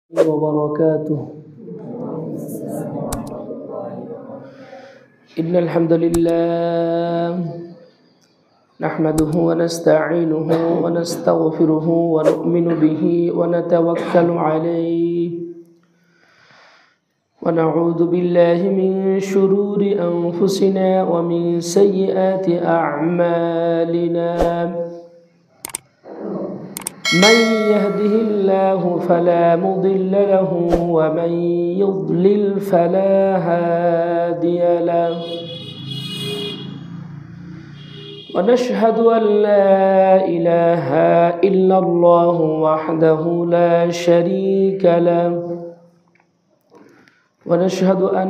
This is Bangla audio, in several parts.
وبركاته. إن الحمد لله نحمده ونستعينه ونستغفره ونؤمن به ونتوكل عليه ونعوذ بالله من شرور أنفسنا ومن سيئات أعمالنا. من يهده الله فلا مضل له ومن يضلل فلا هادي له. ونشهد أن لا إله إلا الله وحده لا شريك له. ونشهد أن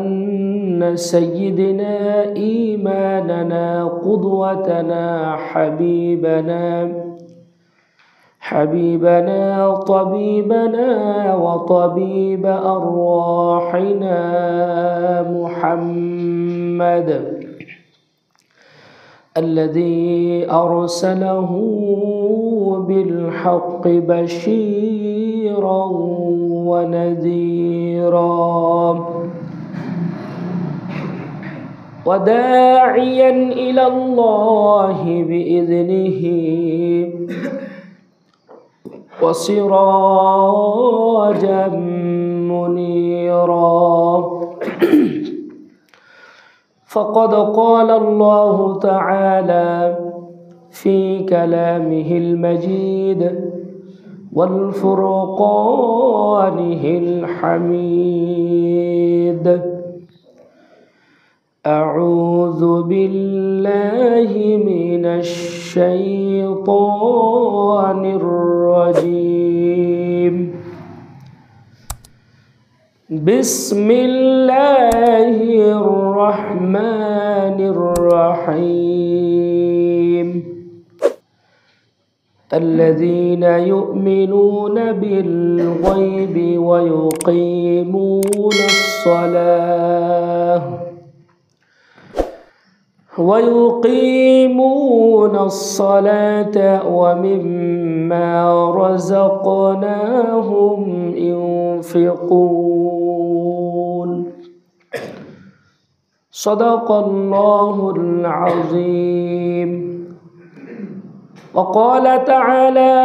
سيدنا إيماننا قدوتنا حبيبنا طبيبنا وطبيب أرواحنا محمد الذي أرسله بالحق بشيرا ونذيرا وداعيا إلى الله بإذنه وسراجا منيرا. فقد قال الله تعالى في كلامه المجيد والفرقانه الحميد: أعوذ بالله من الشيطان الرجيم. بسم الله الرحمن الرحيم. الذين يؤمنون بالغيب ويقيمون الصلاة ومما رزقناهم ينفقون. صدق الله العظيم. وقال تعالى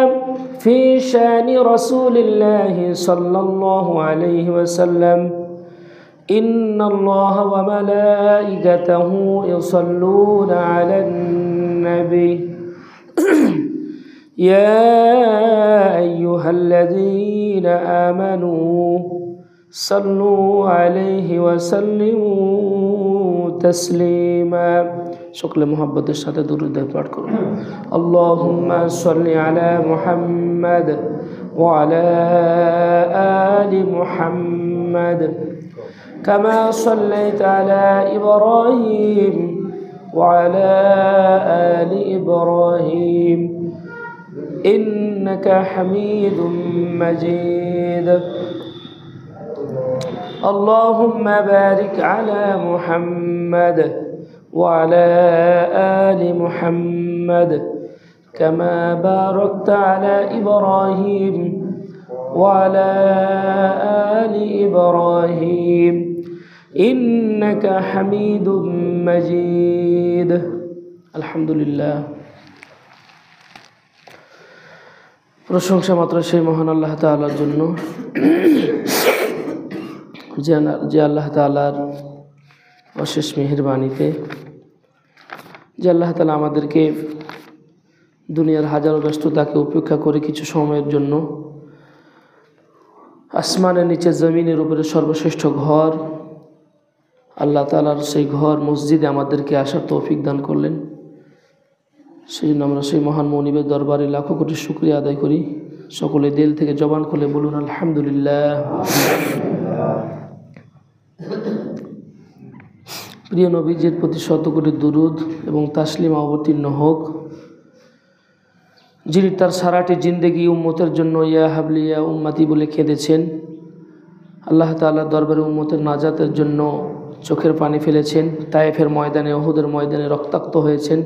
في شان رسول الله صلى الله عليه وسلم: إن الله وملائكته يصلون على النبي يا أيها الذين آمنوا صلوا عليه وسلموا تسليما. شكل محبت الشهادة درود পাঠ করুন। اللهم صل على محمد وعلى آل محمد كما صليت على إبراهيم وعلى آل إبراهيم إنك حميد مجيد. اللهم بارك على محمد وعلى آل محمد كما باركت على إبراهيم وعلى آل إبراهيم إنك حميد مجيد. الحمد لله. প্রশংসা মাত্র সেই মহান আল্লাহ তাআলার জন্য যে আল্লাহ তাআলার অশেষ মেহেরবানিতে যে আল্লাহ তাআলা আমাদেরকে দুনিয়ার হাজারো ব্যস্ততাকে উপেক্ষা করে কিছু সময়ের জন্য আসমানের নিচে জমিনের উপরে সর্বশ্রেষ্ঠ ঘর আল্লাহ তাআলার সেই ঘর মসজিদে আমাদেরকে আসার তৌফিক দান করলেন। সেই জন্য আমরা সেই মহান মনিবের দরবারে লাখো কোটি শুকরিয়া আদায় করি। সকলে দিল থেকে জবান খুলে বলুন আলহামদুলিল্লাহ। প্রিয় নবীজির প্রতি শত কোটি দুরুদ এবং তাসলিম অবতীর্ণ হোক, যিনি তার সারাটি জিন্দেগি উম্মতের জন্য ইয়া হাবলি ইয়া উম্মতি বলে কেঁদেছেন। আল্লাহ তাআলার দরবারে উম্মতের নাজাতের জন্য চোখের পানি ফেলেছেন, তায়েফের ময়দানে, উহুদের ময়দানে রক্তাক্ত হয়েছেন।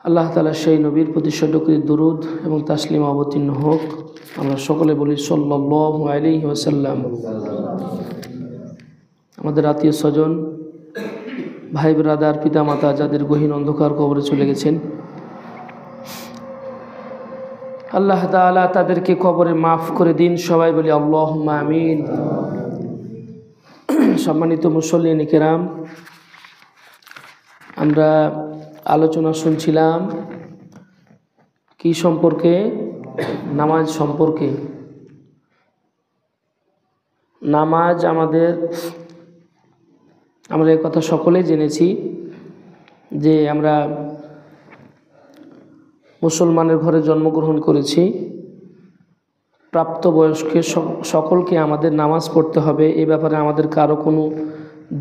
আল্লাহ তাআলা সেই নবীর প্রতি শতকোটি দুরূদ এবং তাসলিম অবতীর্ণ হোক। আমরা সকলে বলি সাল্লাল্লাহু আলাইহি ওয়াসাল্লাম। আমাদের আত্মীয় স্বজন, ভাই ব্রাদার, পিতা মাতা যাদের গহীন অন্ধকার কবরে চলে গেছেন, আল্লাহ তাআলা তাদেরকে কবরে মাফ করে দিন। সবাই বলি আল্লাহুম্মা আমিন। সম্মানিত মুসল্লিন কিরাম, আমরা আলোচনা শুনছিলাম কি সম্পর্কে? নামাজ সম্পর্কে। নামাজ আমরা এই কথা সকলেই জেনেছি যে আমরা মুসলমানের ঘরে জন্মগ্রহণ করেছি। প্রাপ্তবয়স্কে সকলকে আমাদের নামাজ পড়তে হবে। এ ব্যাপারে আমাদের কারো কোনো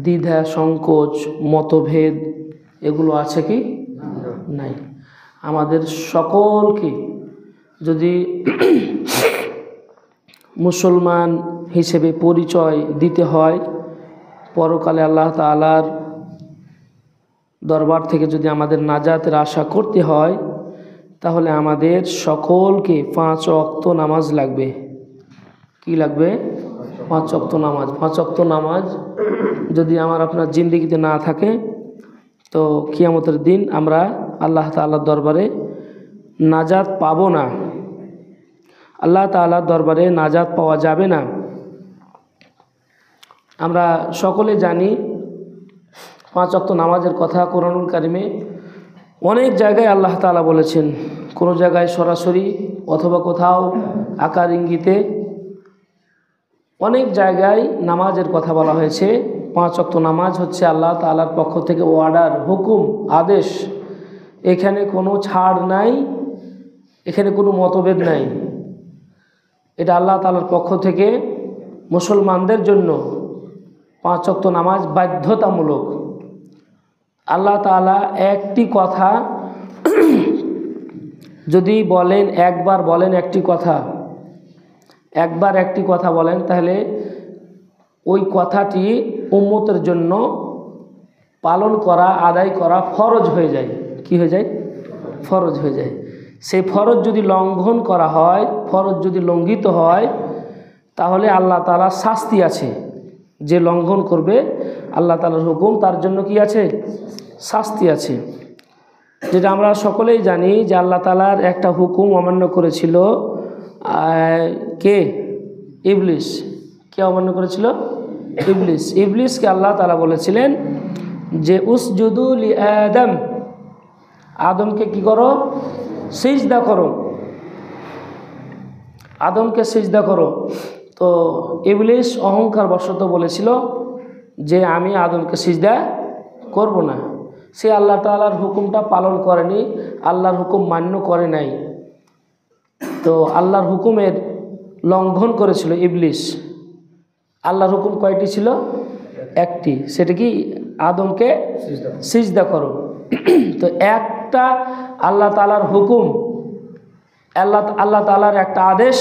দ্বিধা, সংকোচ, মতভেদ এগুলো আছে কি? নাই। আমাদের সকলকে যদি মুসলমান হিসেবে পরিচয় দিতে হয়, পরকালে আল্লাহ তাআলার দরবার থেকে যদি আমাদের নাজাতের আশা করতে হয়, তাহলে আমাদের সকলকে 5 ওয়াক্ত নামাজ লাগবে। কি লাগবে? 5 ওয়াক্ত নামাজ। 5 ওয়াক্ত নামাজ যদি আপনার জিন্দেগিতে না থাকে, তো কিয়ামতের দিন আমরা আল্লাহ তাআলার দরবারে নাজাত পাবো না। আল্লাহ তাআলার দরবারে নাজাত পাওয়া যাবে না। আমরা সকলে জানি 5 ওয়াক্ত নামাজের কথা কোরআনুল কারিমে অনেক জায়গায় আল্লাহ তাআলা বলেছেন। কোনো জায়গায় সরাসরি অথবা কোথাও আকার ইঙ্গিতে অনেক জায়গায় নামাজের কথা বলা হয়েছে। 5 ওয়াক্ত নামাজ হচ্ছে আল্লাহ তাআলার পক্ষ থেকে অর্ডার, হুকুম, আদেশ। এখানে কোনো ছাড় নাই, এখানে কোনো মতভেদ নাই। এটা আল্লাহ তাআলার পক্ষ থেকে মুসলমানদের জন্য 5 ওয়াক্ত নামাজ বাধ্যতামূলক। আল্লাহ তাআলা একটি কথা যদি বলেন, একবার বলেন একটি কথা, একবার একটি কথা বলেন, তাহলে ওই কথাটি উম্মতের জন্য পালন করা, আদায় করা ফরজ হয়ে যায়। কি হয়ে যায়? ফরজ হয়ে যায়। সেই ফরজ যদি লঙ্ঘন করা হয়, ফরজ যদি লঙ্ঘিত হয়, তাহলে আল্লাহ তাআলার শাস্তি আছে। যে লঙ্ঘন করবে আল্লাহ তাআলার হুকুম, তার জন্য কি আছে? শাস্তি আছে। যেটা আমরা সকলেই জানি যে আল্লাহ তাআলার একটা হুকুম অমান্য করেছিল কে? ইবলিস। কে অমান্য করেছিল? ইবলিস। ইবলিসকে আল্লাহ তাআলা বলেছিলেন যে উসজুদু লি আদম, আদমকে কি করো? সিজদা করো, আদমকে সিজদা করো। তো ইবলিস অহংকার বশত বলেছিল যে আমি আদমকে সিজদা করব না। সে আল্লাহ তাআলার হুকুমটা পালন করেনি, আল্লাহর হুকুম মান্য করে নাই। তো আল্লাহর হুকুমের লঙ্ঘন করেছিল ইবলিস। আল্লাহর হুকুম কয়টি ছিল? একটি। সেটা কি? আদমকে সিজদা করো। তো একটা আল্লাহ তাআলার হুকুম, আল্লাহ তাআলার একটা আদেশ,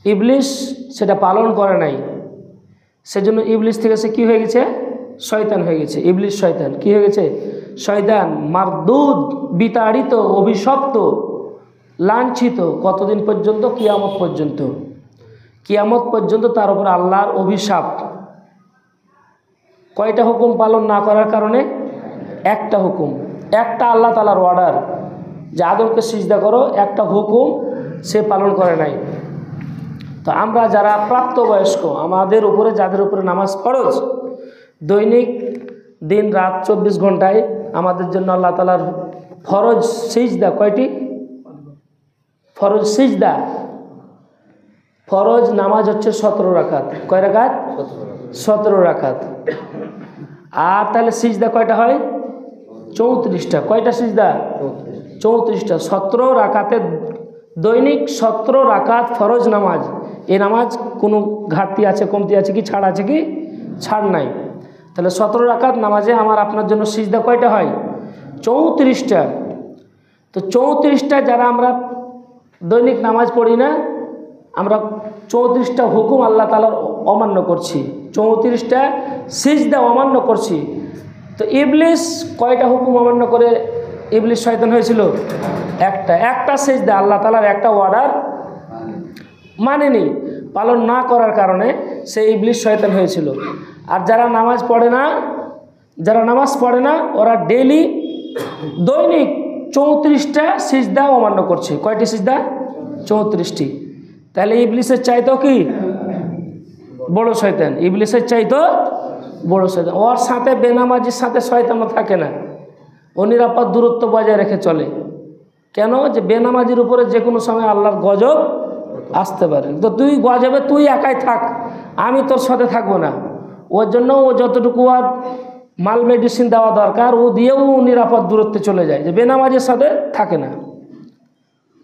ইবলিস সেটা পালন করে নাই। সেজন্য ইবলিস থেকে সে কি হয়ে গেছে? শয়তান হয়ে গেছে। ইবলিস শয়তান। কি হয়ে গেছে? শয়তান। মারদুদ, বিতাড়িত, অভিশপ্ত, লাঞ্ছিত। কতদিন পর্যন্ত? কিয়ামত পর্যন্ত। কিয়ামত পর্যন্ত তার উপর আল্লাহর অভিশাপ। কয়টা হুকুম পালন না করার কারণে? একটা হুকুম, একটা আল্লাহ তাআলার অর্ডার যে আদমকে সিজদা করো, একটা হুকুম সে পালন করে নাই। তো আমরা যারা প্রাপ্তবয়স্ক, আমাদের উপরে যাদের উপরে নামাজ ফরজ, দৈনিক দিন রাত 24 ঘন্টায় আমাদের জন্য আল্লাহ তাআলার ফরজ সিজদা কয়টি? ফরজ সিজদা, ফরজ নামাজ হচ্ছে 17 রাকাত। কয় রাকাত? 17 রাকাত। আর তাহলে সিজদা কয়টা হয়? 34টা। কয়টা সিজদা? 34টা। 17 রাকাতের দৈনিক 17 রাকাত ফরজ নামাজ। এই নামাজ কোনো ঘাটতি আছে, কমতি আছে কি, ছাড় আছে কি? ছাড় নাই। তাহলে 17 রাকাত নামাজে আমার আপনার জন্য সিজদা কয়টা হয়? 34টা। তো 34টা যারা আমরা দৈনিক নামাজ পড়ি না, আমরা 34টা হুকুম আল্লাহ তাআলার অমান্য করছি, 34টা সিজদা অমান্য করছি। তো ইবলিস কয়টা হুকুম অমান্য করে ইবলিস শয়তান হয়েছিল? একটা সেজদা আল্লাহ তাআলার একটা অর্ডার মানেনি, পালন না করার কারণে সে ইবলিস শয়তান হয়েছিল। আর যারা নামাজ পড়ে না ওরা দৈনিক 34টা সিজদা অমান্য করছে। কয়টি সিজদা? 34টি। তাহলে ইবলিসের চাইতেও কি বড় শয়তান, ইবলিসের চাইতো বড় শয়তান। ওর সাথে বেনামাজির সাথে শয়তানও থাকে না, ও নিরাপদ দূরত্ব বজায় রেখে চলে। কেন? যে বেনামাজির উপরে যে কোনো সময় আল্লাহর গজব আসতে পারে। তো তুই গজবে তুই একাই থাক, আমি তোর সাথে থাকবো না। ওর জন্য ও যতটুকু আর মাল মেডিসিন দেওয়া দরকার ও দিয়েও নিরাপদ দূরত্বে চলে যায়, যে বেনামাজির সাথে থাকে না।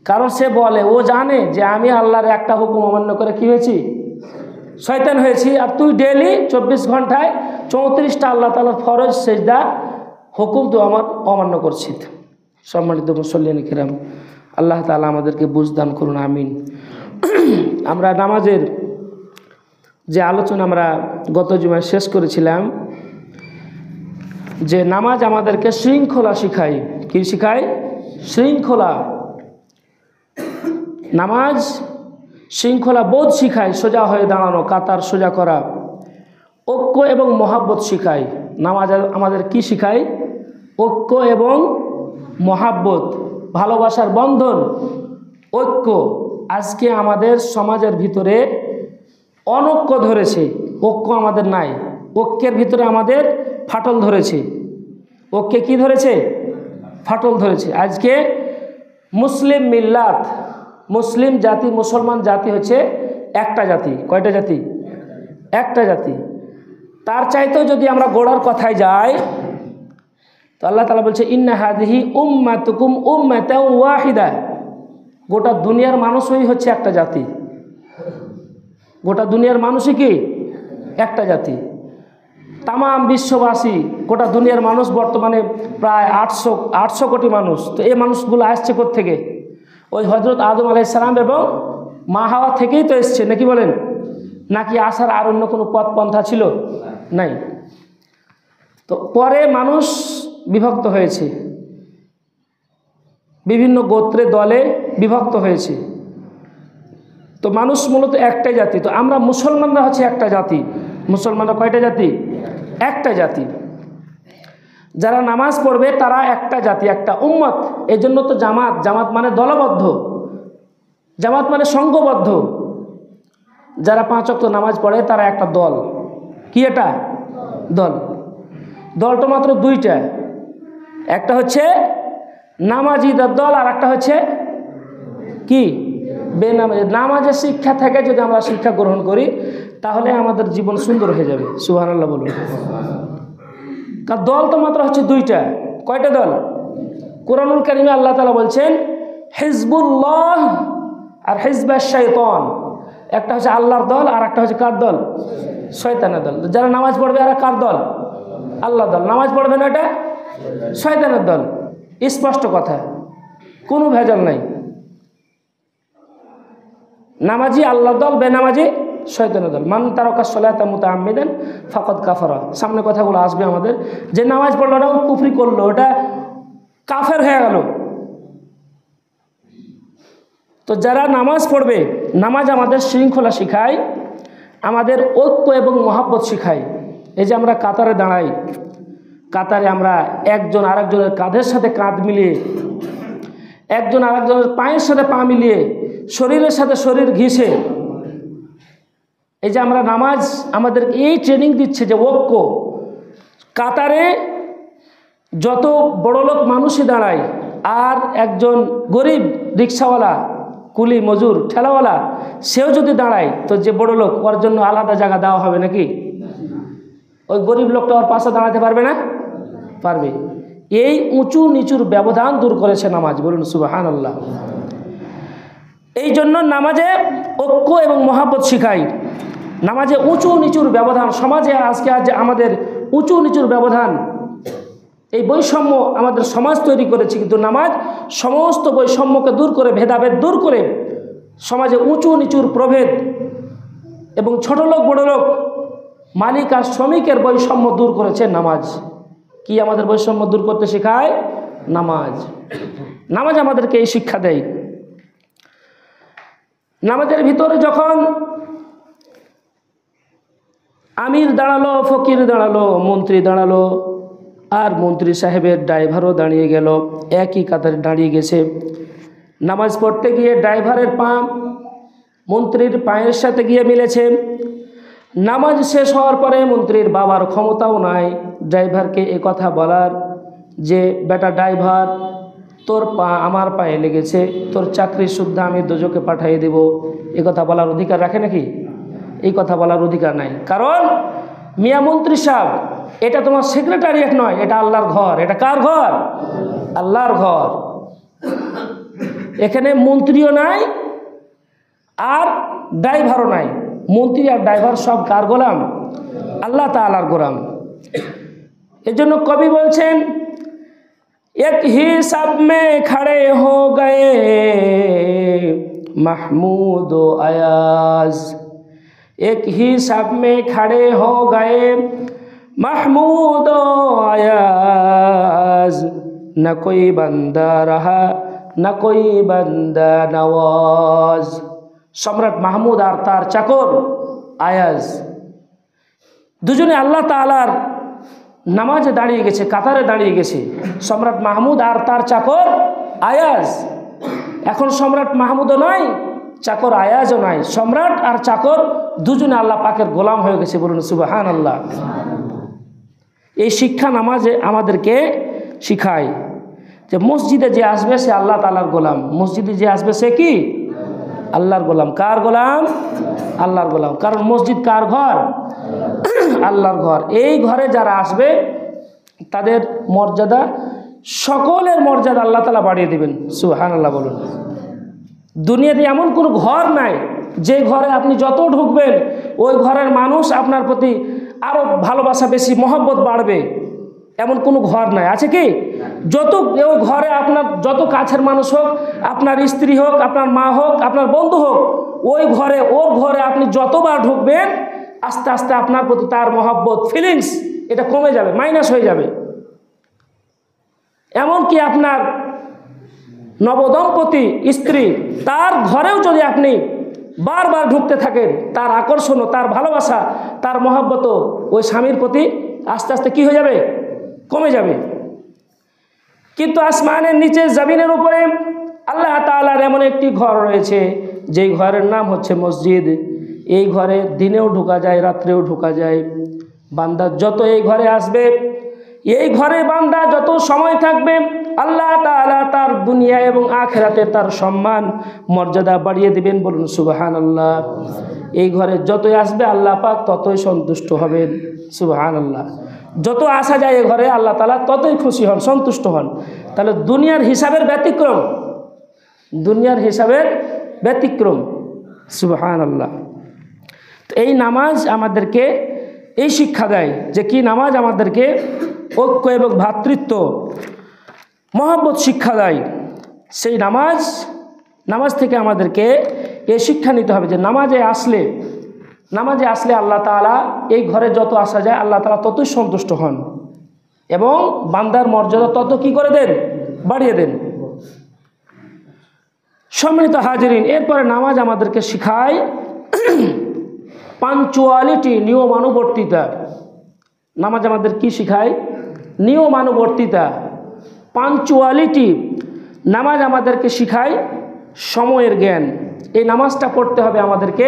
কারণ সে বলে, ও জানে যে আমি আল্লাহর একটা হুকুম অমান্য করে কি হয়েছি? শয়তান হয়েছি। আর তুই ডেইলি 24 ঘন্টায় 34টা আল্লাহ তাআলার ফরজ সেজদা হুকুম তো আমার অমান্য করছিস। সম্মানিত মুসল্লিয়ান কিরাম, আল্লাহ তাআলা আমাদেরকে বুঝদান করুন, আমিন। আমরা নামাজের যে আলোচনা আমরা গত জুমায় শেষ করেছিলাম, যে নামাজ আমাদেরকে শৃঙ্খলা শিখায়। কি শিখায়? শৃঙ্খলা। নামাজ শৃঙ্খলা বোধ শিখায়, সোজা হয়ে দাঁড়ানো, কাতার সোজা করা, ঐক্য এবং মহাব্বত শিখায়। নামাজ আমাদের কি শিখায়? ঐক্য এবং মহাব্বত, ভালোবাসার বন্ধন, ঐক্য। আজকে আমাদের সমাজের ভিতরে অনৈক্য ধরেছে, ঐক্য আমাদের নাই। ঐক্যের ভিতরে আমাদের ফাটল ধরেছে। ঐক্যে কি ধরেছে? ফাটল ধরেছে। আজকে মুসলিম মিল্লাত, মুসলিম জাতি, মুসলমান জাতি হচ্ছে একটা জাতি। কয়টা জাতি? একটা জাতি। তার চাইতেও যদি আমরা গোড়ার কথায় যাই, তো আল্লাহ তাআলা বলছে, ইন্না হাযিহি উম্মাতুকুম উম্মাতাও ওয়াহিদা। গোটা দুনিয়ার মানুষই হচ্ছে একটা জাতি। গোটা দুনিয়ার মানুষই কি? একটা জাতি। তামাম বিশ্ববাসী, গোটা দুনিয়ার মানুষ বর্তমানে প্রায় 800 কোটি মানুষ। তো এই মানুষগুলো আসছে কোত্থেকে? ওই হযরত আদম আলাইহিস সালাম এবং মা হাওয়া থেকেই তো এসছে, নাকি বলেন? নাকি আসার আর অন্য কোনো পথ পন্থা ছিল? নাই। তো পরে মানুষ বিভক্ত হয়েছে, বিভিন্ন গোত্রে দলে বিভক্ত হয়েছে। তো মানুষ মূলত একটাই জাতি। তো আমরা মুসলমানরা হচ্ছে একটা জাতি। মুসলমানরা কয়টা জাতি? একটা জাতি। যারা নামাজ পড়বে তারা একটা জাতি, একটা উম্মত। এই জন্য তো জামাত মানে দলবদ্ধ, জামাত মানে সংঘবদ্ধ। যারা 5 ওয়াক্ত নামাজ পড়ে তারা একটা দল। কি এটা? দল। দলটা মাত্র 2টা। একটা হচ্ছে নামাজিদের দল, আর একটা হচ্ছে কি? বেনামাজি। নামাজের শিক্ষা থেকে যদি আমরা শিক্ষা গ্রহণ করি তাহলে আমাদের জীবন সুন্দর হয়ে যাবে। সুবহানাল্লাহ বলুন। কারণ দল তো মাত্র হচ্ছে 2টা। কয়টা দল? কোরআনুল কারীমে আল্লাহ তাআলা বলছেন হিজবুল্লাহ আর হিজবাশ শাইতান। একটা হচ্ছে আল্লাহর দল, আর একটা হচ্ছে কার দল? শয়তানের দল। যারা নামাজ পড়বে এরা কার দল? আল্লাহর দল। নামাজ পড়বে না, এটা শয়তানের দল। স্পষ্ট কথা, কোনো ভেজাল নাই। নামাজি আল্লাহর দল, বেনামাজি শয়তানের দল। মান তারাকা সালাতা মুতাআম্মিদান ফাকাদ কাফারা। সামনে কথাগুলো আসবে আমাদের, যে নামাজ পড়লো না ও কুফরি করলো, ওটা কাফের হয়ে গেল। তো যারা নামাজ পড়বে, নামাজ আমাদের শৃঙ্খলা শিখায়, আমাদের ঐক্য এবং মহাব্বত শিখায়। এই যে আমরা কাতারে দাঁড়াই, কাতারে আমরা একজন আরেকজনের কাঁধের সাথে কাঁধ মিলিয়ে, একজন আরেকজনের পায়ের সাথে পা মিলিয়ে, শরীরের সাথে শরীর ঘিষে, এই যে আমরা নামাজ আমাদের এই ট্রেনিং দিচ্ছে যে ঐক্য। কাতারে যত বড়লোক মানুষই দাঁড়ায়, আর একজন গরিব রিক্সাওয়ালা, কুলি মজুর, ঠেলাওয়ালা, সেও যদি দাঁড়ায়, তো যে বড় লোক ওর জন্য আলাদা জায়গা দেওয়া হবে নাকি? ওই গরিব লোকটা ওর পাশে দাঁড়াতে পারবে না? পারবে। এই উঁচু নিচুর ব্যবধান দূর করেছে নামাজ। বলুন সুবহানাল্লাহ। এই জন্য নামাজে ঐক্য এবং মহাব্বত শিখায়। নামাজে উঁচু নিচুর ব্যবধান, সমাজে আজকে আমাদের উঁচু নিচুর ব্যবধান, এই বৈষম্য আমাদের সমাজ তৈরি করেছে। কিন্তু নামাজ সমস্ত বৈষম্যকে দূর করে, ভেদাভেদ দূর করে, সমাজে উঁচু নিচুর প্রভেদ এবং ছোট লোক বড় লোক, মালিক আর শ্রমিকের বৈষম্য দূর করেছে নামাজ। কি আমাদের বৈষম্য দূর করতে শেখায়? নামাজ। নামাজ আমাদেরকে এই শিক্ষা দেয়। নামাজের ভিতরে যখন আমির দাঁড়ালো, ফকির দাঁড়ালো, মন্ত্রী দাঁড়ালো, আর মন্ত্রী সাহেবের ড্রাইভারও দাঁড়িয়ে গেল, একই কাতারে দাঁড়িয়ে গেছে। নামাজ পড়তে গিয়ে ড্রাইভারের পা মন্ত্রীর পায়ের সাথে গিয়ে মিলেছে। নামাজ শেষ হওয়ার পরে মন্ত্রীর বাবার ক্ষমতাও নাই ড্রাইভারকে এ কথা বলার যে বেটা ড্রাইভার, তোর পা আমার পায়ে লেগেছে, তোর চাকরি শুদ্ধ আমি দোজকে পাঠিয়ে দেব, এ কথা বলার অধিকার রাখে নাকি? এই কথা বলার অধিকার নাই। কারণ মিয়া মন্ত্রী সাহেব, এটা তোমার সেক্রেটারিয়েট নয়, এটা আল্লাহর ঘর। এটা কার ঘর? আল্লাহর ঘর। এখানে মন্ত্রীও নাই আর ড্রাইভারও নাই। মন্ত্রী আর ড্রাইভার সব কার গোলাম? আল্লাহ তাআলার গোলাম। এজন্য কবি বলছেন, এক হি সব মে খড়ে হো গয়ে মাহমুদ ও আয়াজ, एक ही सब में खड़े हो गए महमूद ও আয়াজ, न कोई बंदा रहा न कोई बंदा नवाज। সম্রাট মাহমুদ আর তার চাকর আয়াজ দুজনে আল্লাহ তাআলার নামাজে দাঁড়িয়ে গেছে, কাতারে দাঁড়িয়ে গেছে। সম্রাট মাহমুদ আর তার চাকর আয়াজ। এখন সম্রাট মাহমুদও নয়, চাকর আয়াজও নাই, সম্রাট আর চাকর দুজনে আল্লাহ পাকের গোলাম হয়ে গেছে। বলুন সুবহানাল্লাহ। এই শিক্ষা নামাজে আমাদেরকে শিখায় যে মসজিদে যে আসবে সে আল্লাহ তাআলার গোলাম, মসজিদে যে আসবে সে কি? আল্লাহর গোলাম। কার গোলাম? আল্লাহর গোলাম। কারণ মসজিদ কার ঘর? আল্লাহর ঘর। এই ঘরে যারা আসবে তাদের মর্যাদা, সকলের মর্যাদা আল্লাহ তাআলা বাড়িয়ে দেবেন। সুবহানাল্লাহ বলুন। দুনিয়াতে এমন কোনো ঘর নাই যে ঘরে আপনি যত ঢুকবেন ওই ঘরের মানুষ আপনার প্রতি আরও ভালোবাসা, বেশি মহব্বত বাড়বে, এমন কোনো ঘর নাই। আছে কি? যত ওই ঘরে আপনার যত কাছের মানুষ হোক, আপনার স্ত্রী হোক, আপনার মা হোক, আপনার বন্ধু হোক, ওই ঘরে ওর ঘরে আপনি যতবার ঢুকবেন আস্তে আস্তে আপনার প্রতি তার মহব্বত, ফিলিংস এটা কমে যাবে, মাইনাস হয়ে যাবে। এমনকি আপনার নবদম্পতি স্ত্রী, তার ঘরেও যদি আপনি বারবার ঢুকতে থাকেন, তার আকর্ষণ, তার ভালোবাসা, তার মহব্বত ওই স্বামীর প্রতি আস্তে আস্তে কি হয়ে যাবে? কমে যাবে। কিন্তু আসমানের নিচে, জমিনের উপরে আল্লাহ তাআলার এমন একটি ঘর রয়েছে যেই ঘরের নাম হচ্ছে মসজিদ। এই ঘরে দিনেও ঢোকা যায়, রাত্রেও ঢোকা যায়। বান্দা যত এই ঘরে আসবে, এই ঘরে বান্দা যত সময় থাকবে, আল্লাহ তাআলা তার দুনিয়া এবং আখিরাতে তার সম্মান মর্যাদা বাড়িয়ে দিবেন। বলুন সুবহানাল্লাহ। এই ঘরে যতই আসবে আল্লাহ পাক ততই সন্তুষ্ট হবেন। সুবহানাল্লাহ। যত আসা যায় এই ঘরে আল্লাহ তাআলা ততই খুশি হন, সন্তুষ্ট হন। তাহলে দুনিয়ার হিসাবের ব্যতিক্রম, দুনিয়ার হিসাবের ব্যতিক্রম। সুবহানাল্লাহ। তো এই নামাজ আমাদেরকে এই শিক্ষা দেয় যে কি? নামাজ আমাদেরকে ঐক্য এবং ভ্রাতৃত্ব, মহব্বত শিক্ষা দেয়। সেই নামাজ থেকে আমাদেরকে এই শিক্ষা নিতে হবে যে নামাজে আসলে আল্লাহ তাআলা এই ঘরে যত আসা যায় আল্লাহ তাআলা ততই সন্তুষ্ট হন এবং বান্দার মর্যাদা তত কি করে দেন? বাড়িয়ে দেন। সম্মানিত হাজিরিন, এরপরে নামাজ আমাদেরকে শিখায় পাঞ্চুয়ালিটি, নিয়মানুবর্তিতা। নামাজ আমাদের কি শিখায়? নিয়মানুবর্তিতা, পাঞ্চুয়ালিটি। নামাজ আমাদেরকে শিখায় সময়ের জ্ঞান। এই নামাজটা পড়তে হবে আমাদেরকে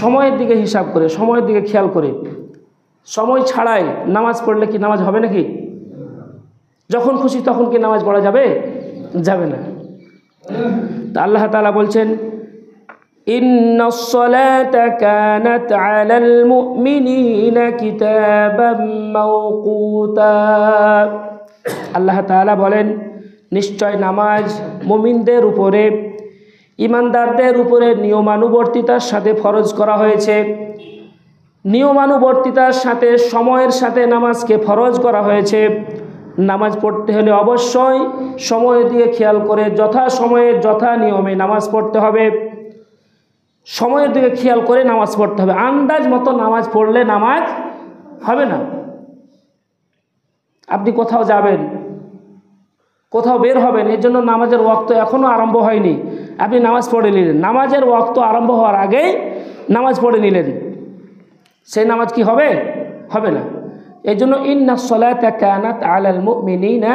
সময়ের দিকে হিসাব করে, সময়ের দিকে খেয়াল করে। সময় ছাড়াই নামাজ পড়লে কি নামাজ হবে নাকি? যখন খুশি তখন কি নামাজ পড়া যাবে? যাবে না। তা আল্লাহ তাআলা বলছেন, ইন্নাস সালাতা কানাত আলাল মুমিনিনা কিতাবাম মাওকুতা। আল্লাহ তাআলা বলেন, নিশ্চয় নামাজ মুমিনদের উপরে, ইমানদারদের উপরে নিয়মানুবর্তিতার সাথে ফরজ করা হয়েছে। নিয়মানুবর্তিতার সাথে, সময়ের সাথে নামাজকে ফরজ করা হয়েছে। নামাজ পড়তে হলে অবশ্যই সময়ের দিকে খেয়াল করে যথা সময়ে যথা নিয়মে নামাজ পড়তে হবে। সময়ের দিকে খেয়াল করে নামাজ পড়তে হবে। আন্দাজ মতো নামাজ পড়লে নামাজ হবে না। আপনি কোথাও যাবেন, কোথাও বের হবেন, এর জন্য নামাজের ওয়াক্ত এখনও আরম্ভ হয়নি, আপনি নামাজ পড়ে নিলেন, নামাজের ওয়াক্ত আরম্ভ হওয়ার আগেই নামাজ পড়ে নিলেন, সেই নামাজ কি হবে? হবে না। এই জন্য ইন্নাস সালাতা কানাত আলাল মুমিনিনা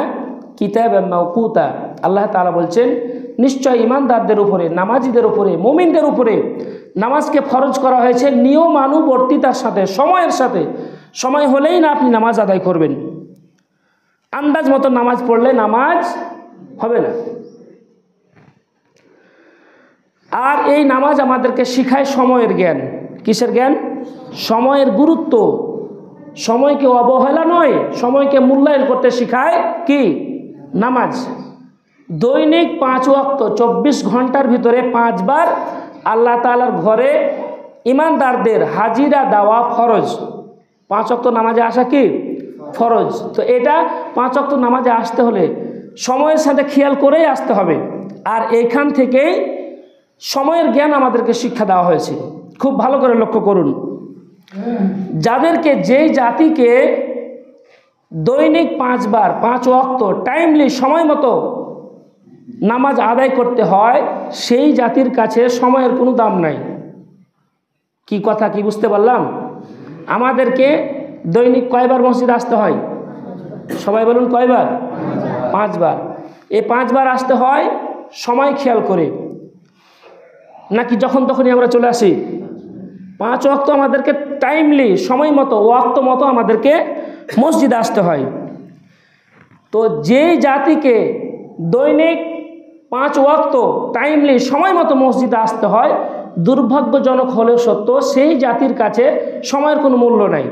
কিতাবাম মাওকুতা, আল্লাহ তাআলা বলছেন নিশ্চয় ঈমানদারদের উপরে, নামাজীদের উপরে, মুমিনদের উপরে নামাজকে ফরজ করা হয়েছে নিয়মানুবর্তিতার সাথে, সময়ের সাথে। সময় হলেই না আপনি নামাজ আদায় করবেন, আন্দাজ মতো নামাজ পড়লে নামাজ হবে না। আর এই নামাজ আমাদেরকে শিখায় সময়ের জ্ঞান। কিসের জ্ঞান? সময়ের গুরুত্ব, সময়কে অবহেলা নয়, সময়কে মূল্যায়ন করতে শিখায় কি? নামাজ। দৈনিক 5 ওয়াক্ত 24 ঘন্টার ভিতরে 5 বার আল্লাহ তাআলার ঘরে ঈমানদারদের হাজিরা দেওয়া ফরজ। 5 ওয়াক্ত নামাজে আসা কি? ফরজ। তো এটা 5 ওয়াক্ত নামাজে আসতে হলে সময়ের সাথে খেয়াল করেই আসতে হবে। আর এইখান থেকেই সময়ের জ্ঞান আমাদেরকে শিক্ষা দেওয়া হয়েছে। খুব ভালো করে লক্ষ্য করুন, যাদেরকে, যেই জাতিকে দৈনিক 5 বার 5 ওয়াক্ত টাইমলি সময় মতো নামাজ আদায় করতে হয়, সেই জাতির কাছে সময়ের কোনো দাম নাই। কি কথা, কি বুঝতে পারলাম? আমাদেরকে দৈনিক কয়বার মসজিদে আসতে হয়? সবাই বলুন কয়বার? 5 বার। এই 5 বার আসতে হয় সময় খেয়াল করে, নাকি যখন তখনই আমরা চলে আসি? 5 ওয়াক্ত আমাদেরকে টাইমলি, সময় মতো, ওয়াক্ত মতো আমাদেরকে মসজিদে আসতে হয়। তো যেই জাতিকে দৈনিক 5 ওয়াক্ত টাইমলি সময় মতো মসজিদে আসতে হয়, দুর্ভাগ্যজনক হলেও সত্য, সেই জাতির কাছে সময়ের কোনো মূল্য নাই।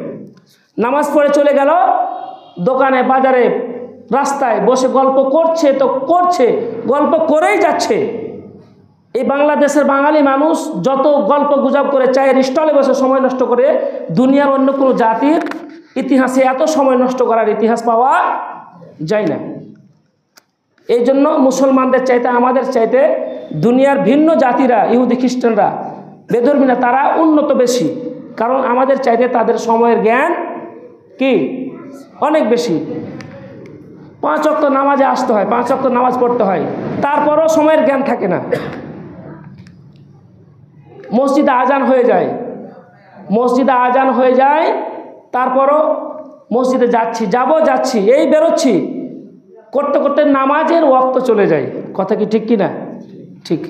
নামাজ পড়ে চলে গেল, দোকানে, বাজারে, রাস্তায় বসে গল্প করছে তো করছে, গল্প করেই যাচ্ছে। এই বাংলাদেশের বাঙালি মানুষ যত গল্প গুজব করে, চায়ের স্টলে বসে সময় নষ্ট করে, দুনিয়ার অন্য কোনো জাতির ইতিহাসে এত সময় নষ্ট করার ইতিহাস পাওয়া যায় না। এই জন্য মুসলমানদের চাইতে, আমাদের চাইতে দুনিয়ার ভিন্ন জাতিরা, ইহুদি খ্রিস্টানরা, বেধর্মীরা, তারা উন্নত বেশি। কারণ আমাদের চাইতে তাদের সময়ের জ্ঞান কি? অনেক বেশি। 5 ওয়াক্ত নামাজে আসতে হয়, 5 ওয়াক্ত নামাজ পড়তে হয়, তারপরও সময়ের জ্ঞান থাকে না। মসজিদে আজান হয়ে যায়, মসজিদে আজান হয়ে যায়, তারপরও মসজিদে যাচ্ছি, এই বেরোচ্ছি, করতে করতে নামাজের ওয়াক্ত চলে যায়। কথা কি ঠিক কি না? ঠিক।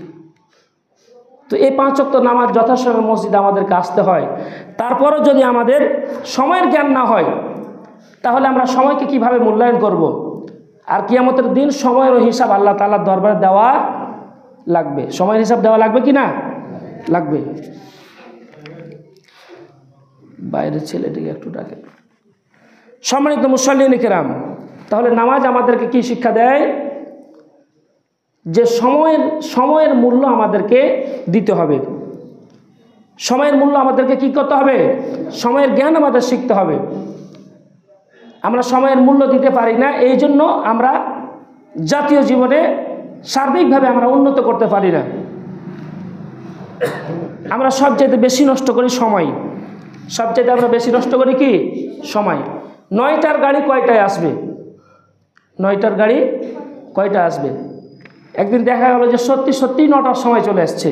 তো এই 5 ওয়াক্ত নামাজ যথাসময়ে মসজিদে আমাদেরকে আসতে হয়, তারপরও যদি আমাদের সময়ের জ্ঞান না হয়, তাহলে আমরা সময়কে কিভাবে মূল্যায়ন করব? আর কিয়ামতের দিন সময়ের হিসাব আল্লাহ তাআলার দরবারে দেওয়া লাগবে। সময়ের হিসাব দেওয়া লাগবে কি না? লাগবে। বাইরের ছেলেটিকে একটু ডাকে। সম্মানিত মুসল্লিন কিরাম, তাহলে নামাজ আমাদেরকে কি শিক্ষা দেয়? যে সময়ের মূল্য আমাদেরকে দিতে হবে। সময়ের মূল্য আমাদেরকে কি করতে হবে? সময়ের জ্ঞান আমাদের শিখতে হবে। আমরা সময়ের মূল্য দিতে পারি না, এই জন্য আমরা জাতীয় জীবনে সার্বিকভাবে আমরা উন্নত করতে পারি না। আমরা সবচেয়ে বেশি নষ্ট করি সময়। সবচেয়ে আমরা বেশি নষ্ট করি কি? সময়। 9টার গাড়ি কয়টায় আসবে? 9টার গাড়ি কয়টা আসবে? একদিন দেখা গেল যে সত্যি 9টার সময় চলে আসছে।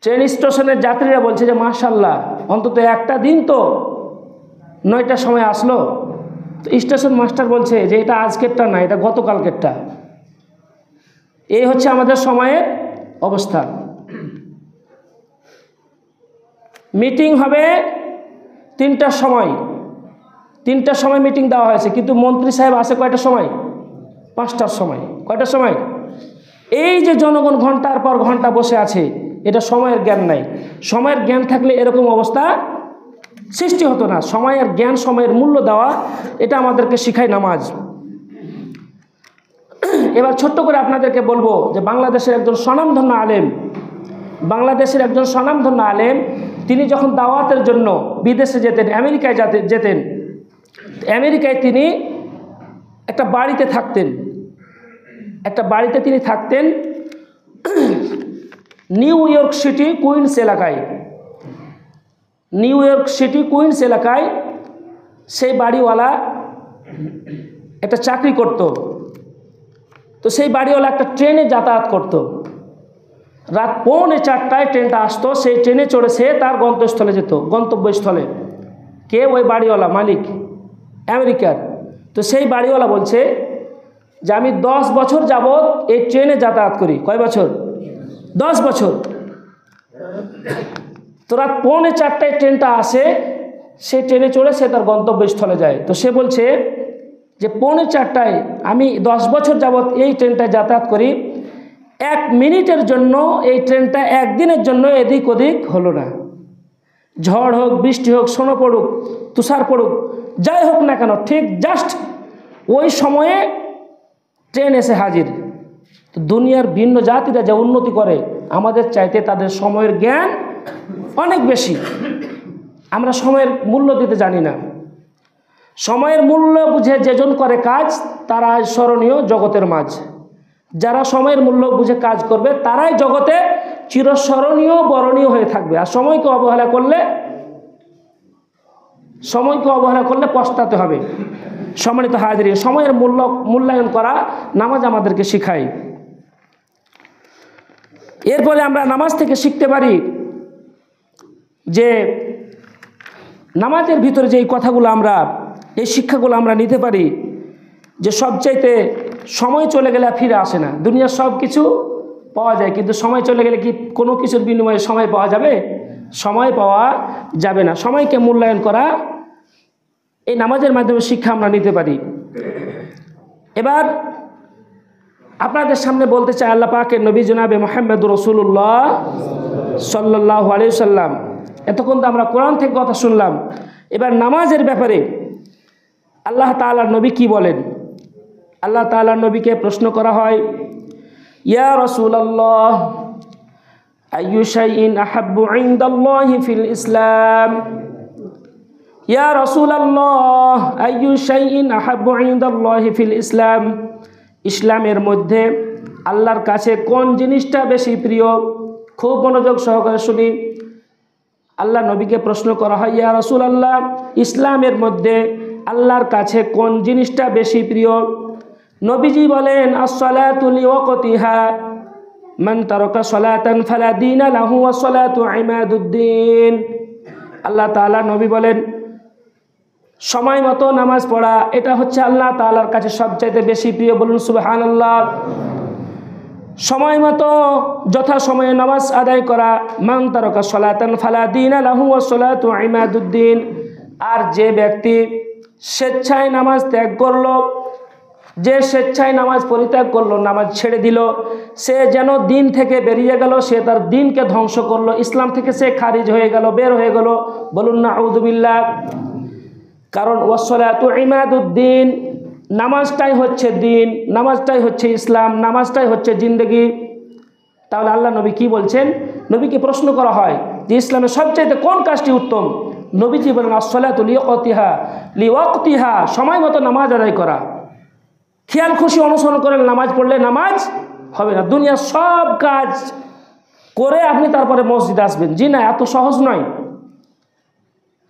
ট্রেন স্টেশনের যাত্রীরা বলছে যে মাশাআল্লাহ, অন্তত একটা দিন তো 9টার সময় আসলো। তো স্টেশন মাস্টার বলছে যে এটা আজকেরটা না, এটা গতকালকেরটা। এই হচ্ছে আমাদের সময়ের অবস্থা। মিটিং হবে 3টার সময়, 3টার সময় মিটিং দেওয়া হয়েছে, কিন্তু মন্ত্রী সাহেব আসে কয়টার সময়? 5টার সময়। কয়টার সময়? এই যে জনগণ ঘন্টার পর ঘন্টা বসে আছে, এটা সময়ের জ্ঞান নাই। সময়ের জ্ঞান থাকলে এরকম অবস্থা সৃষ্টি হতো না। সময়ের জ্ঞান, সময়ের মূল্য দেওয়া, এটা আমাদেরকে শিখায় নামাজ। এবার ছোট্ট করে আপনাদেরকে বলবো যে বাংলাদেশের একজন স্বনামধন্য আলেম, তিনি যখন দাওয়াতের জন্য বিদেশে যেতেন, আমেরিকায় যেতেন, আমেরিকায় তিনি একটা বাড়িতে থাকতেন, নিউ ইয়র্ক সিটি কুইন্স এলাকায় সেই বাড়িওয়ালা একটা চাকরি করত। তো সেই বাড়িওয়ালা একটা ট্রেনে যাতায়াত করত। রাত 3:45 ট্রেনটা আসতো, সেই ট্রেনে চড়ে সে তার গন্তব্যস্থলে। কে? ওই বাড়িওয়ালা, মালিক, আমেরিকার। তো সেই বাড়িওয়ালা বলছে যে আমি 10 বছর যাবৎ এই ট্রেনে যাতায়াত করি। কয় বছর? 10 বছর। তো রাত 3:45 ট্রেনটা আসে, সেই ট্রেনে চড়ে সে তার গন্তব্যস্থলে যায়। তো সে বলছে যে 3:45 আমি 10 বছর যাবৎ এই ট্রেনটায় যাতায়াত করি, 1 মিনিটের জন্য এই ট্রেনটা একদিনের জন্য এদিক ওদিক হলো না। ঝড় হোক, বৃষ্টি হোক, স্নো পড়ুক, তুষার পড়ুক, যাই হোক না কেন, ঠিক জাস্ট ওই সময়ে ট্রেন এসে হাজির। তো দুনিয়ার ভিন্ন জাতিরা যে উন্নতি করে, আমাদের চাইতে তাদের সময়ের জ্ঞান অনেক বেশি। আমরা সময়ের মূল্য দিতে জানি না। সময়ের মূল্য বুঝে যেজন করে কাজ, তারা আজ স্মরণীয় জগতের মাঝ। যারা সময়ের মূল্য বুঝে কাজ করবে, তারাই জগতে চিরস্মরণীয়, বরণীয় হয়ে থাকবে। আর সময়কে অবহেলা করলে পস্তাতে হবে। সম্মানিত হাজিরিন, সময়ের মূল্যায়ন করা নামাজ আমাদেরকে শেখায়। এরপরে আমরা নামাজ থেকে শিখতে পারি যে নামাজের ভিতরে যে এই কথাগুলো এই শিক্ষাগুলো আমরা নিতে পারি যে সবচাইতে সময় চলে গেলে ফিরে আসে না। দুনিয়ার সব কিছু পাওয়া যায়, কিন্তু সময় চলে গেলে কি কোনো কিছুর বিনিময়ে সময় পাওয়া যাবে? সময় পাওয়া যাবে না। সময়কে মূল্যায়ন করা এই নামাজের মাধ্যমে শিক্ষা আমরা নিতে পারি। এবার আপনাদের সামনে বলতে চাই, আল্লাহ পাকের নবী জনাবে মুহাম্মদুর রাসূলুল্লাহ সাল্লাল্লাহু আলাইহি সাল্লাম, এতক্ষণ তো আমরা কোরআন থেকে কথা শুনলাম। এবার নামাজের ব্যাপারে আল্লাহ তাআলার নবী কি বলেন? আল্লাহ তাআলার নবীকে প্রশ্ন করা হয়, ইয়া রাসূলুল্লাহ আইয়ু শাইইন আহাব্বু ইনদাল্লাহি ফিল ইসলাম, ইয়া রাসূলুল্লাহ আইয়ু শাইইন আহাব্বু ইনদাল্লাহি ফিল ইসলাম, ইসলামের মধ্যে আল্লাহর কাছে কোন জিনিসটা বেশি প্রিয়? খুব মনোযোগ সহকারে শুনি। আল্লাহ নবীকে প্রশ্ন করা হয়, ইয়া রাসূলুল্লাহ ইসলামের মধ্যে আল্লাহর কাছে কোন জিনিসটা বেশি প্রিয়? নবীজি বলেন, আস-সালাতু লিওয়াক্তিহা, মান তারাকা সালাতান ফালা দীনা লাহু ওয়াস-সালাতু ইমাদুদ্দিন। আল্লাহ তাআলা নবী বলেন, সময় মতো নামাজ পড়া এটা হচ্ছে আল্লাহ তাআলার কাছে সবচাইতে বেশি প্রিয়। বলুন সুবহানাল্লাহ। সময় মতো যথা সময়ে নামাজ আদায় করা, মান তারাকা সালাতান ফালা দীনা লাহু ওয়াস-সালাতু ইমাদুদ্দিন। আর যে ব্যক্তি স্বেচ্ছায় নামাজ ত্যাগ করলো, যে স্বেচ্ছায় নামাজ পরিত্যাগ করলো, নামাজ ছেড়ে দিল, সে যেন দিন থেকে বেরিয়ে গেল, সে তার দিনকে ধ্বংস করলো, ইসলাম থেকে সে খারিজ হয়ে গেল, বের হয়ে গেল। বলুন নাউযু বিল্লাহ। কারণ ওয়াস-সালাতু ইমাদুদ্দিন, নামাজটাই হচ্ছে দিন, নামাজটাই হচ্ছে ইসলাম, নামাজটাই হচ্ছে জিন্দেগি। তাহলে আল্লাহ নবী কি বলছেন? নবীকে প্রশ্ন করা হয় যে ইসলামের সবচাইতে কোন কাজটি উত্তম? নবীজি বলেন, আস-সালাতু লিওয়াক্তিহা, সময় মতো নামাজ আদায় করা। খেয়াল খুশি অনুসরণ করে নামাজ পড়লে নামাজ হবে না। দুনিয়ার সব কাজ করে আপনি তারপরে মসজিদে আসবেন, জি না, এত সহজ নয়।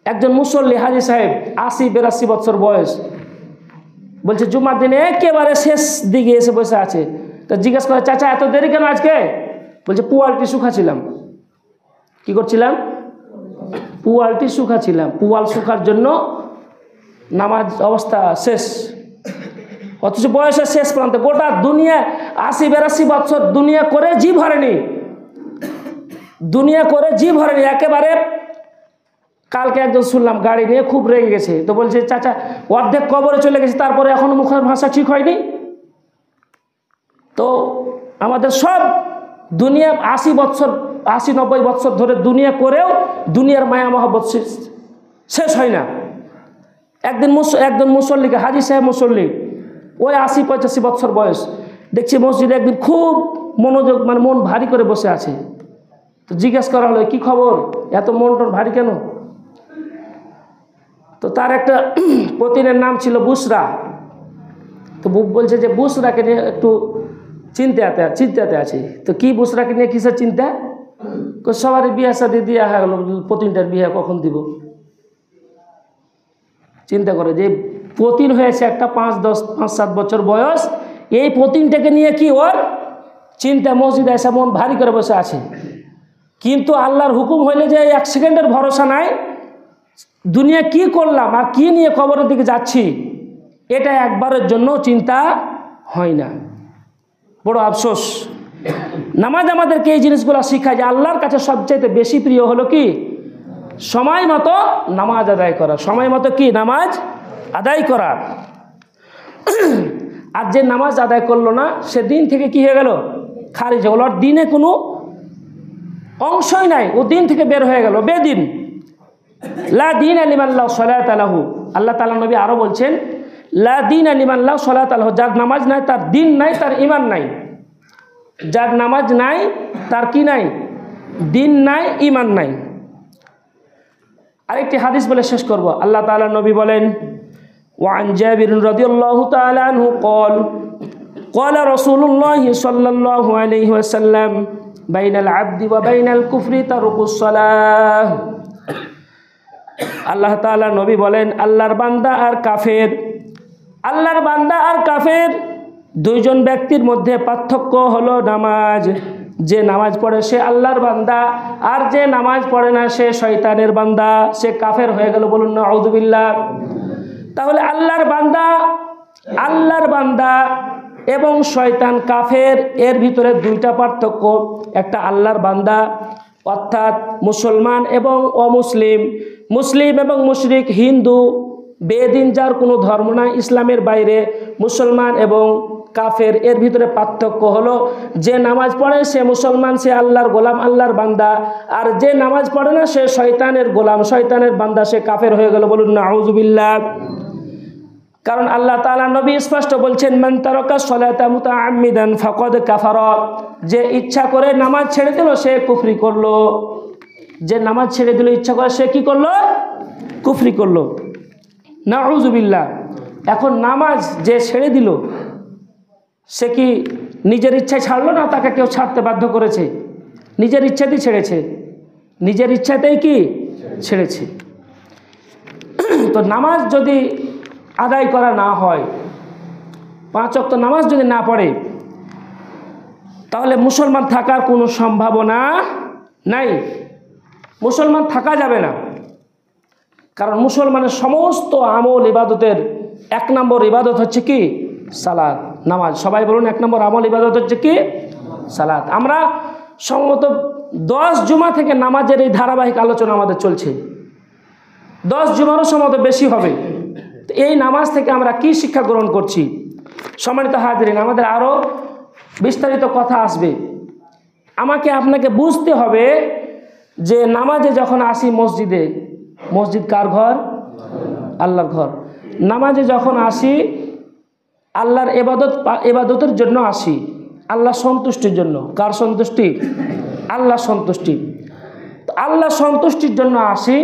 একজন মুসল্লি হাজী সাহেব, ৮০-৮২ বছর বয়স, বলছে জুমার দিনে একেবারে শেষ দিকে এসে বসে আছে। তো জিজ্ঞেস করে, চাচা এত দেরি কেন আজকে? বলছে পুয়ালটি শুকাছিলাম। কি করছিলাম? পুয়ালটি শুকাছিলাম। পুয়াল শুকার জন্য নামাজ অবস্থা শেষ, অথচ বয়সের শেষ প্রান্তে। গোটা দুনিয়া ৮০-৮২ বছর দুনিয়া করে জি ভরেনি, একেবারে। কালকে একজন শুনলাম গাড়ি নিয়ে খুব রেগে গেছে, তো বলছে চাচা অর্ধেক কবরে চলে গেছে, তারপরে এখনো মুখের ভাষা ঠিক হয়নি। তো আমাদের সব দুনিয়া ৮০-৯০ বছর ধরে দুনিয়া করেও দুনিয়ার মায়া মহব্বত শেষ হয় না। একজন মুসল্লিকে, হাজী সাহেব মুসল্লি, ওই ৮০-৮৫ বছর বয়স, দেখছি মসজিদে একদিন খুব মনোযোগ, মানে মন ভারী করে বসে আছে। তো জিজ্ঞেস করা হলো, কি খবর, এত মন টন ভারী কেন? তো তার একটা পতিনের নাম ছিল বুসরা। তো বলছে যে বুসরাকে নিয়ে একটু চিন্তাতে আছে। তো কি বুসরাকে নিয়ে কিসের চিন্তা? সবারই বিয়ে শাদী দিয়া হয়ে গেল, পতিনটার বিয়ে কখন দিব? চিন্তা করে যে পতিন হয়েছে একটা ৫-৭ বছর বয়স, এই প্রতিনটাকে নিয়ে কি ওর চিন্তা, মসজিদে এসে মন ভারী করে বসে আছে। কিন্তু আল্লাহর হুকুম হইলে যে 1 সেকেন্ডের ভরসা নাই, দুনিয়া কি করলাম আর কি নিয়ে কবরের দিকে যাচ্ছি, এটা একবারের জন্য চিন্তা হয় না। বড় আফসোস। নামাজ আমাদেরকে এই জিনিসগুলো শিখায় যে আল্লাহর কাছে সবচাইতে বেশি প্রিয় হলো কি সময় মতো নামাজ আদায় করা। সময় মতো কি নামাজ আদায় করা। আর যে নামাজ আদায় করলো না সে দিন থেকে কি হয়ে গেল, খারিজ হলো। আর দিনে কোনো অংশই নাই, ও দিন থেকে বের হয়ে গেল, বেদিন। লা দিন লিমাল্লাহ সালাত আলাহু, আল্লাহ তাআলা নবী আরো বলছেন লা দিন লিমাল্লাহ সালাত আলাহু, যার নামাজ নাই তার দিন নাই, তার ঈমান নাই। যার নামাজ নাই তার কি নাই, দিন নাই, ঈমান নাই। আরেকটি হাদিস বলে শেষ করব। আল্লাহ তাআলা নবী বলেন ওয়ান জাবির রাদিয়াল্লাহু তাআলা আনহু قال قال رسول الله صلى الله عليه وسلم بين العبد وبين الكفر ترك الصلاة। আল্লাহ তাআলা নবী বলেন আল্লাহর বান্দা আর কাফের, আল্লাহর বান্দা আর কাফের দুইজন ব্যক্তির মধ্যে পার্থক্য হলো নামাজ। যে নামাজ পড়ে সে আল্লাহর বান্দা, আর যে নামাজ পড়ে না সে শয়তানের বান্দা, সে কাফের হয়ে গেল। বলুন না আউযুবিল্লাহ। তাহলে আল্লাহর বান্দা এবং শয়তান কাফের, এর ভিতরে দুইটা পার্থক্য। একটা আল্লাহর বান্দা অর্থাৎ মুসলমান এবং অমুসলিম, মুসলিম এবং মুশরিক, হিন্দু বেদিন, যার কোনো ধর্ম নাই ইসলামের বাইরে, মুসলমান এবং কাফের, এর ভিতরে পার্থক্য হলো যে নামাজ পড়ে সে মুসলমান, সে আল্লাহর গোলাম, আল্লাহর বান্দা। আর যে নামাজ পড়ে না সে শয়তানের গোলাম, শয়তানের বান্দা, সে কাফের হয়ে গেল। বলুন না আউযুবিল্লাহ। কারণ আল্লাহ তাআলা নবী স্পষ্ট বলছেন মান তারাকা সালাতা মুতাআম্মিদান ফাকাদ কাফারা, যে ইচ্ছা করে নামাজ ছেড়ে দিল সে কুফরি করলো। যে নামাজ ছেড়ে দিল ইচ্ছা করে সে কি করলো, কুফরি করলো। নাউযুবিল্লাহ। এখন নামাজ যে ছেড়ে দিল সে কি নিজের ইচ্ছায় ছাড়লো না তাকে কেউ ছাড়তে বাধ্য করেছে? নিজের ইচ্ছাতেই ছেড়েছে, নিজের ইচ্ছাতেই কি ছেড়েছে। তো নামাজ যদি আদায় করা না হয়, 5 ওয়াক্ত নামাজ যদি না পড়ে, তাহলে মুসলমান থাকার কোনো সম্ভাবনা নাই। মুসলমান থাকা যাবে না। কারণ মুসলমানের সমস্ত আমল ইবাদতের 1 নম্বর ইবাদত হচ্ছে কি সালাত, নামাজ। সবাই বলুন 1 নম্বর আমল ইবাদত হচ্ছে কি সালাত। আমরা সম্ভবত 10 জুমা থেকে নামাজের এই ধারাবাহিক আলোচনা আমাদের চলছে। 10 জুমারও সম্ভবত বেশি হবে। এই নামাজ থেকে আমরা কি শিক্ষা গ্রহণ করছি? সম্মানিত হাজিরিন, আমাদের আরও বিস্তারিত কথা আসবে। আমাকে আপনাকে বুঝতে হবে যে নামাজে যখন আসি মসজিদে, মসজিদ কার ঘর? আল্লাহর ঘর। নামাজে যখন আসি আল্লাহর ইবাদতের জন্য আসি, আল্লাহ সন্তুষ্টির জন্য। কার সন্তুষ্টি? আল্লাহ সন্তুষ্টি। আল্লাহ সন্তুষ্টির জন্য আসি।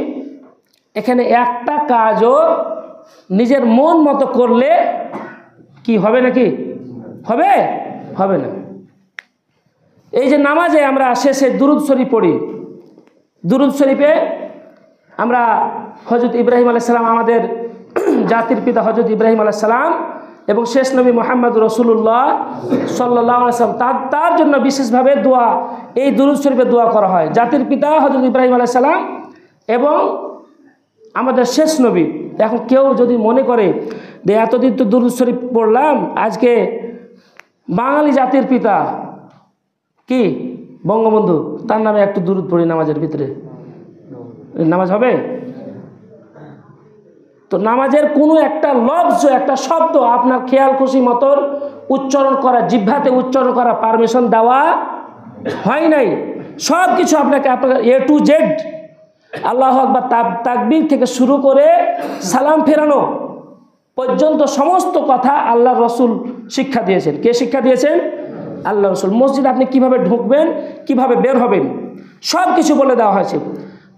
এখানে একটা কাজও নিজের মন মতো করলে কি হবে নাকি? হবে? হবে না। এই যে নামাজে আমরা শেষে দুরূদ শরীফ পড়ি, দুরূদ শরীফে আমরা হযরত ইব্রাহিম আলাইহিস সালাম, আমাদের জাতির পিতা হযরত ইব্রাহিম আলাইহিস সালাম এবং শেষ নবী মুহাম্মদ রাসূলুল্লাহ সাল্লাল্লাহু আলাইহি ওয়াসাল্লাম, তার জন্য বিশেষভাবে দোয়া, এই দুরূদ শরীফে দোয়া করা হয়। জাতির পিতা হযরত ইব্রাহিম আলাইহিস সালাম এবং আমাদের শেষ নবী। এখন কেউ যদি মনে করে যে এতদিন তো দুরূদ শরীফ পড়লাম, আজকে বাঙালি জাতির পিতা কি বঙ্গবন্ধু, তার নামে একটু দুরূদ পড়ি নামাজের ভিতরে, নামাজ হবে? তো নামাজের কোনো একটা লফজ, একটা শব্দ আপনার খেয়াল খুশি মতন উচ্চারণ করা, জিহ্বাতে উচ্চারণ করা পারমিশন দেওয়া হয় নাই। সব কিছু আপনাকে A to Z, আল্লাহু আকবার তাকবীর থেকে শুরু করে সালাম ফেরানো পর্যন্ত সমস্ত কথা আল্লাহর রাসূল শিক্ষা দিয়েছেন। কে শিক্ষা দিয়েছেন? আল্লাহ রাসূল। মসজিদ আপনি কিভাবে ঢুকবেন, কিভাবে বের হবেন, সব কিছু বলে দেওয়া হয়েছে।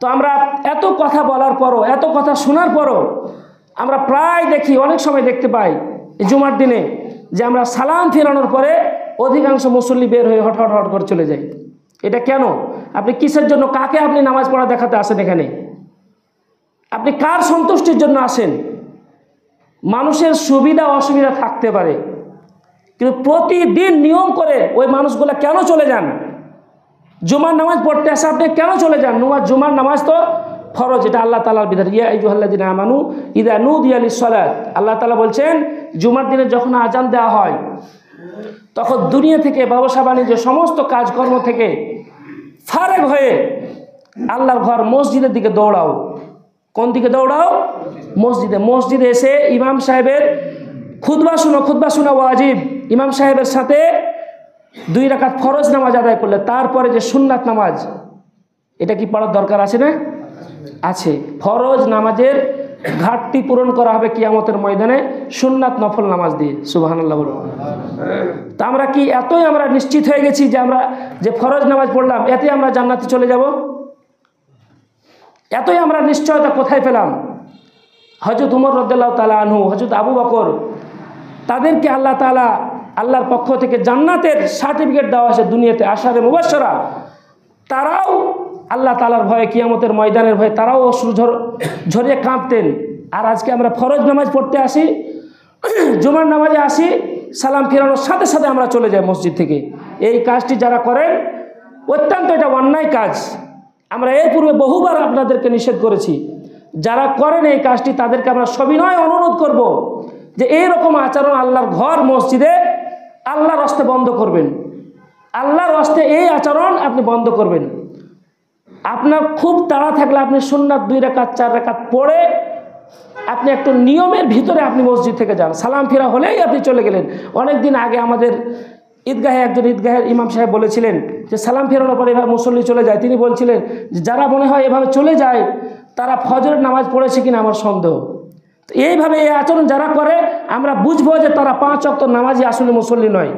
তো আমরা এত কথা বলার পরও, এত কথা শোনার পরও আমরা প্রায় দেখি, অনেক সময় দেখতে পাই জুমার দিনে যে আমরা সালাম ফেরানোর পরে অধিকাংশ মুসল্লি বের হয়ে হট হট হট করে চলে যায়। এটা কেন? আপনি কিসের জন্য, কাকে আপনি নামাজ পড়া দেখাতে আসেন এখানে? আপনি কার সন্তুষ্টির জন্য আসেন? মানুষের সুবিধা অসুবিধা থাকতে পারে, কিন্তু প্রতিদিন নিয়ম করে ওই মানুষগুলো কেন চলে যান? জুমার নামাজ পড়তে আসে আপনি কেন চলে যান? জুমার নামাজ তো ফরজ, এটা আল্লাহ তাআলার বিধান। ইয়া আইয়ুহাল্লাযিনা আমানু ইযা নুদিয়া লিস-সালাত, আল্লাহ তাআলা বলছেন জুমার দিনে যখন আজান দেওয়া হয় তখন দুনিয়া থেকে, ব্যবসা বাণিজ্য, সমস্ত কাজকর্ম থেকে ফারেক হয়ে আল্লাহর ঘর মসজিদের দিকে দৌড়াও। কোন দিকে দৌড়াও? মসজিদে। মসজিদে এসে ইমাম সাহেবের খুতবা শুনো। খুতবা শোনা ওয়াজিব। ইমাম সাহেবের সাথে 2 রাকাত ফরজ নামাজ আদায় করলে তারপরে যে সুন্নাত নামাজ, এটা কি পড়ার দরকার আছে না? আছে। ফরজ নামাজের ঘাটতি পূরণ করা হবে কিয়ামতের ময়দানে সুন্নাত নফল নামাজ দিয়ে। সুবহানাল্লাহ বলুন। তা আমরা কি এতই আমরা নিশ্চিত হয়ে গেছি যে আমরা যে ফরজ নামাজ পড়লাম এতে আমরা জান্নাতে চলে যাব? এতই আমরা নিশ্চয়তা কোথায় পেলাম? হযরত উমর রাদিয়াল্লাহু তাআলা আনহু, হযরত আবু বকর, তাদেরকে আল্লাহ তাআলা আল্লাহর পক্ষ থেকে জান্নাতের সার্টিফিকেট দেওয়া হয়েছে দুনিয়াতে, আশারে মুবাশশারা। তারাও আল্লাহ তাআলার ভয়ে, কিয়ামতের ময়দানের ভয়ে তারাও অশ্রু ঝরিয়ে কাঁদতেন। আর আজকে আমরা ফরজ নামাজ পড়তে আসি, জুমার নামাজে আসি, সালাম ফেরানোর সাথে সাথে আমরা চলে যাই মসজিদ থেকে। এই কাজটি যারা করেন অত্যন্ত এটা অন্যায় কাজ। আমরা এর পূর্বে বহুবার আপনাদেরকে নিষেধ করেছি। যারা করেন এই কাজটি তাদেরকে আমরা সবিনয় অনুরোধ করব যে এইরকম আচরণ আল্লাহর ঘর মসজিদে আল্লাহর হস্তে বন্ধ করবেন। আল্লাহর হস্তে এই আচরণ আপনি বন্ধ করবেন। আপনার খুব তাড়া থাকলে আপনি সুন্নাত 2 রাকাত 4 রাকাত পড়ে আপনি একটু নিয়মের ভিতরে আপনি মসজিদ থেকে যান। সালাম ফেরা হলেই আপনি চলে গেলেন। অনেক দিন আগে আমাদের ঈদগাহে একজন ঈদগাহের ইমাম সাহেব বলেছিলেন যে সালাম ফেরানোর পরে এভাবে মুসল্লি চলে যায়। তিনি বলছিলেন যে যারা মনে হয় এভাবে চলে যায় তারা ফজরের নামাজ পড়েছে কিনা আমার সন্দেহ। তো এইভাবে এই আচরণ যারা করে আমরা বুঝবো যে তারা 5 ওয়াক্ত নামাজি আসলে মুসল্লি নয়।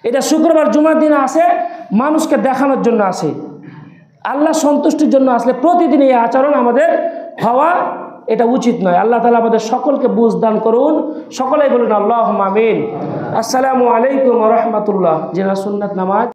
এটা শুক্রবার জুমার দিনে আসে মানুষকে দেখানোর জন্য আসে, আল্লাহ সন্তুষ্টির জন্য আসলে প্রতিদিন এই আচরণ আমাদের হওয়া এটা উচিত নয়। আল্লাহ তাআলা আমাদের সকলকে বুঝ দান করুন। সকলেই বলুন আল্লাহুম্মা আমিন। আসসালামু আলাইকুম ওয়া রাহমাতুল্লাহ। জিনা সুন্নাত নামাজ